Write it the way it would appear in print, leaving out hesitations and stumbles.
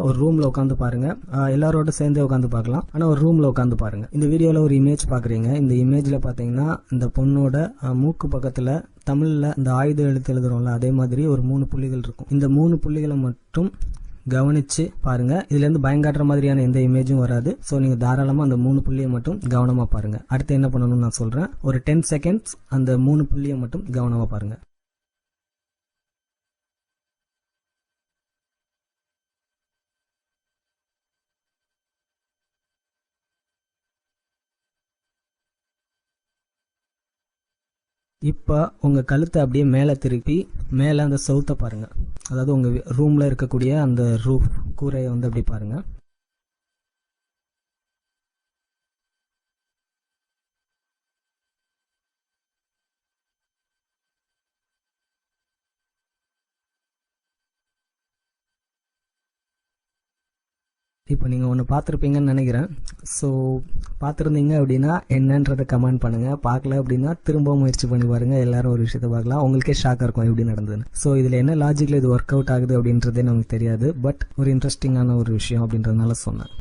ஒரு ரூம்ல உட்காந்து பாருங்க. எல்லாரோட சேர்ந்து உட்காந்து பார்க்கலாம். ஆனா ஒரு ரூம்ல உட்காந்து பாருங்க. இந்த வீடியோல ஒரு இமேஜ் பாக்குறீங்க. இந்த இமேஜ்ல பாத்தீங்கன்னா இந்த பொண்ணோட மூக்கு பக்கத்துல தமிழ்ல இந்த ஆயுத எழுத்து எழுதுறோம்ல, அதே மாதிரி ஒரு 3 புள்ளிகள் இருக்கும். இந்த 3 புள்ளிகளை மட்டும் கவனிச்சு பாருங்க. இதுல இருந்து பயங்காட்டுற மாதிரியான எந்த இமேஜும் வராது. சோ நீங்க தாராளமா அந்த 3 புள்ளியை மட்டும் கவனமா பாருங்க. அடுத்து என்ன பண்ணணும்னு நான் சொல்றேன். ஒரு 10 செகண்ட்ஸ் அந்த 3 புள்ளியை மட்டும் கவனமா பாருங்க. இப்ப உங்க கழுத்தை அப்படியே மேல திருப்பி மேல அந்த செவுத்த பாருங்க. அதாவது உங்க ரூம்ல இருக்கக்கூடிய அந்த ரூஃப் கூரையை வந்து அப்படி பாருங்க. இப்போ நீங்கள் ஒன்று பார்த்துருப்பீங்கன்னு நினைக்கிறேன். ஸோ பார்த்துருந்தீங்க அப்படின்னா என்னன்றதை கமெண்ட் பண்ணுங்கள். பார்க்கல அப்படின்னா திரும்ப முயற்சி பண்ணி பாருங்கள். எல்லாரும் ஒரு விஷயத்தை பார்க்கலாம். உங்களுக்கே ஷாக்காக இருக்கும் எப்படி நடந்ததுன்னு. ஸோ இதில் என்ன லாஜிக்கில் இது ஒர்க் அவுட் ஆகுது அப்படின்றதே நமக்கு தெரியாது. பட் ஒரு இன்ட்ரெஸ்டிங்கான ஒரு விஷயம் அப்படின்றதுனால சொன்னேன்.